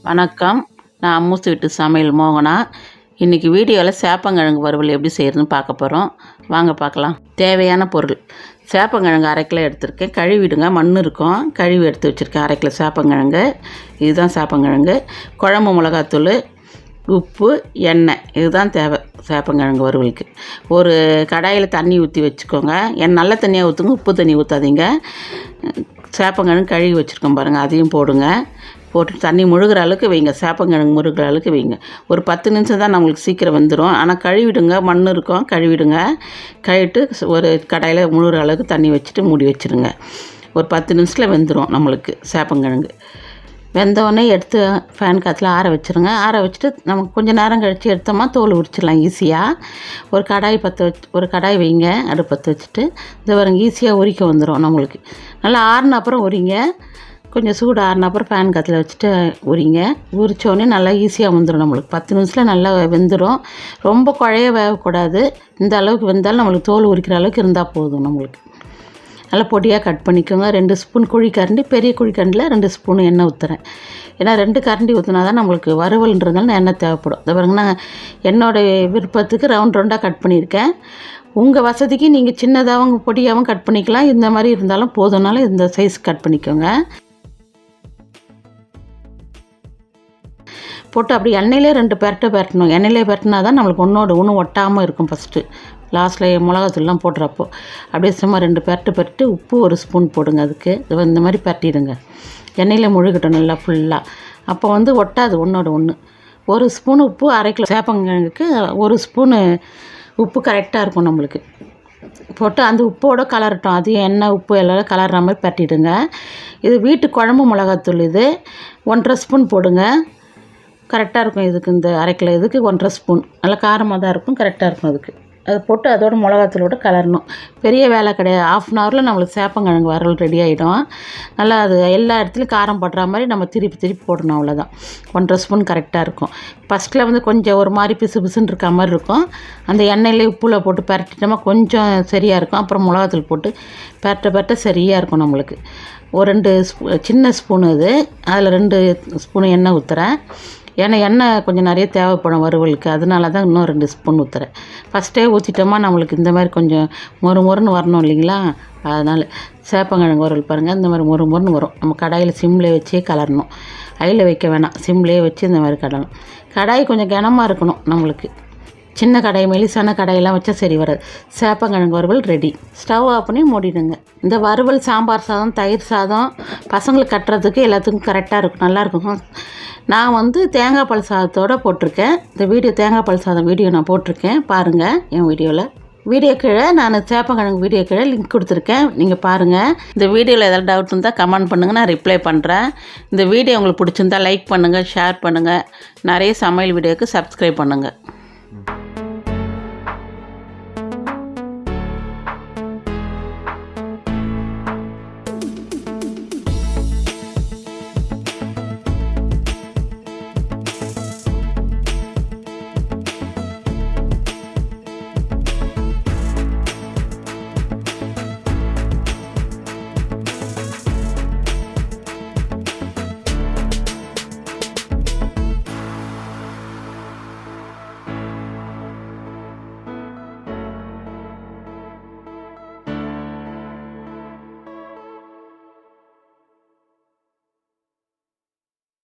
வணக்கம். நான் அம்மு வீட்டு சமையல் மோகனா. இன்றைக்கி வீடியோவில் சேப்பங்கிழங்கு வறுவல் எப்படி செய்கிறதுன்னு பார்க்க போகிறோம். வாங்க பார்க்கலாம். தேவையான பொருள்: சேப்பங்கிழங்கு 1/2 கிலோ எடுத்திருக்கேன். கழுவிடுங்க, மண் இருக்கும். கழுவி எடுத்து வச்சுருக்கேன் 1/2 கிலோ சேப்பங்கிழங்கு. இதுதான் சேப்பங்கிழங்கு. குழம்பு மிளகாத்தூள், உப்பு, எண்ணெய், இதுதான் தேவை சேப்பங்கிழங்கு வறுவலுக்கு. ஒரு கடாயில் தண்ணி ஊற்றி வச்சுக்கோங்க. நல்ல தண்ணியாக ஊற்றுங்க, உப்பு தண்ணி ஊற்றாதீங்க. சேப்பங்கிழங்கு கழுவி வச்சுருக்கோம் பாருங்கள், அதையும் போடுங்க. போட்டு தண்ணி முழுகிற அளவுக்கு வைங்க. சேப்பங்கிழங்கு முழுகிற அளவுக்கு வைங்க. ஒரு 10 நிமிஷம் தான் நம்மளுக்கு சீக்கிரம் வந்துடும். ஆனால் கழுவிடுங்க, மண் இருக்கும், கழுவிடுங்க. கழுவிட்டு ஒரு கடாயில் முழுகிற அளவுக்கு தண்ணி வச்சுட்டு மூடி வச்சுருங்க. ஒரு 10 நிமிஷத்தில் வெந்துடும் நம்மளுக்கு சேப்பங்கிழங்கு. வெந்தோடனே எடுத்து ஃபேன் காற்றுல ஆற வச்சுருங்க. ஆற வச்சுட்டு நமக்கு கொஞ்சம் நேரம் கழித்து எடுத்தோமா தோல் உரிச்சிடலாம் ஈஸியாக. ஒரு கடாய் வைங்க, அடுப்பு பற்ற வச்சுட்டு. இந்த பாருங்க, ஈஸியாக உரிக்க வந்துடும் நம்மளுக்கு. நல்லா ஆறின அப்புறம் உரிங்க. கொஞ்சம் சூடு ஆறின அப்புறம் ஃபேன் காற்றுல வச்சுட்டு உரிங்க. உரித்தோடனே நல்லா ஈஸியாக வந்துடும் நம்மளுக்கு. 10 நிமிஷத்தில் நல்லா வெந்துடும். ரொம்ப குழைய வேகக்கூடாது. இந்த அளவுக்கு வெந்தாலும் நம்மளுக்கு தோல் உரிக்கிற அளவுக்கு இருந்தால் போதும் நம்மளுக்கு. நல்லா பொடியாக கட் பண்ணிக்கோங்க. 2 ஸ்பூன் குழிக்கரண்டி, பெரிய குழிக்கரண்டியில் 2 ஸ்பூன் எண்ணெய் ஊற்றுறேன். ஏன்னா 2 கரண்டி ஊற்றினா தான் நம்மளுக்கு வறுவல்ன்றதுனால எண்ணெய் தேவைப்படும். இதை பாருங்கன்னா, என்னோடய விருப்பத்துக்கு ரவுண்டாக கட் பண்ணியிருக்கேன். உங்கள் வசதிக்கு நீங்கள் சின்னதாகவும் பொடியாகவும் கட் பண்ணிக்கலாம். இந்த மாதிரி இருந்தாலும் போதும்னாலும் இந்த சைஸ் கட் பண்ணிக்கோங்க. போட்டு அப்படி எண்ணெயிலே 2 பெரட்டணும். எண்ணெயிலே பெரட்டினா தான் நம்மளுக்கு ஒன்று ஒட்டாமல் இருக்கும். ஃபஸ்ட்டு லாஸ்ட்டில் மிளகாத்தூள்லாம் போடுறப்போ அப்படியே சும்மா 2 பெரட்டு உப்பு 1 ஸ்பூன் போடுங்க. அதுக்கு இந்த மாதிரி பெரட்டிடுங்க. எண்ணெயில் முழுகட்டும் நல்லா ஃபுல்லாக. அப்போ ஒட்டாது ஒன்றோட ஒன்று. 1 ஸ்பூன் உப்பு 1/2 கிலோ சேப்பங்கிழங்குக்கு 1 ஸ்பூனு உப்பு கரெக்டாக இருக்கும் நம்மளுக்கு. போட்டு அந்த உப்போட கலரட்டும். அது எண்ணெய் உப்பு எல்லாம் கலர்ற மாதிரி பெரட்டிடுங்க. இது வீட்டு குழம்பு மிளகாத்தூள். இது 1.5 ஸ்பூன் போடுங்க. கரெக்டாக இருக்கும் இதுக்கு. இந்த 1/2 கிலோ இதுக்கு 1.5 ஸ்பூன். நல்லா காரமாக தான் இருக்கும், கரெக்டாக இருக்கும் அதுக்கு. அதை போட்டு அதோட மிளகாத்தூளோட கலரணும். பெரிய வேலை கிடையாது. 1/2 ஹவரில் நம்மளுக்கு சேப்பங்கிழங்கு வறுவல் ரெடி ஆகிடும். நல்லா அது எல்லா இடத்துலையும் காரம் படுற மாதிரி நம்ம திருப்பி போடணும். அவ்வளோதான். 1.5 ஸ்பூன் கரெக்டாக இருக்கும். ஃபஸ்ட்டில் கொஞ்சம் ஒரு மாதிரி பிசுன்னு இருக்க மாதிரி இருக்கும். அந்த எண்ணெயிலே உப்பில் போட்டு பெரட்டிட்டோமா கொஞ்சம் சரியாக இருக்கும். அப்புறம் மிளகாத்தூள் போட்டு பெரட்ட சரியாக இருக்கும் நம்மளுக்கு. ஒரு 2 சின்ன ஸ்பூனு இது. அதில் 2 ஸ்பூனு எண்ணெய் ஊற்றுறேன். ஏன்னா எண்ணெய் கொஞ்சம் நிறைய தேவைப்படும் வறுவலுக்கு. அதனால தான் இன்னும் 2 ஸ்பூன் ஊற்றுறேன். ஃபஸ்ட்டே ஊற்றிட்டோமா நம்மளுக்கு இந்த மாதிரி கொஞ்சம் மொறுன்னு வரணும் இல்லைங்களா? அதனால் சேப்பங்கிழங்கு வறுவல் பாருங்கள், இந்த மாதிரி மொறுன்னு வரும். நம்ம கடாயில் சிம்லேயே வச்சே கலரணும். அதில் வைக்க வேணாம், சிம்லேயே வச்சு இந்த மாதிரி கடணும். கடாய் கொஞ்சம் கனமாக இருக்கணும் நம்மளுக்கு. சின்ன கடாய், மெலிசான கடாயெல்லாம் வச்சா சரி வராது. சேப்பங்கிழங்கு வறுவல் ரெடி. ஸ்டவ் ஆஃப் பண்ணி மூடிடுங்க. இந்த வறுவல் சாம்பார் சாதம், தயிர் சாதம், பசங்களுக்கு கட்டுறதுக்கு எல்லாத்துக்கும் கரெக்டாக இருக்கும், நல்லாயிருக்கும். நான் தேங்காய் பால் சாதத்தோடு போட்டிருக்கேன். இந்த தேங்காய் பால் சாதம் வீடியோ நான் போட்டிருக்கேன், பாருங்கள் என் வீடியோவில். வீடியோ கீழே நான் சேப்பங்கிழங்கு வீடியோ கீழே லிங்க் கொடுத்துருக்கேன், நீங்கள் பாருங்கள். இந்த வீடியோவில் ஏதாவது டவுட் இருந்தால் கமெண்ட் பண்ணுங்கள், நான் ரிப்ளை பண்ணுறேன். இந்த வீடியோ உங்களுக்கு பிடிச்சிருந்தால் லைக் பண்ணுங்கள், ஷேர் பண்ணுங்கள். நிறைய சமையல் வீடியோவுக்கு சப்ஸ்கிரைப் பண்ணுங்கள்.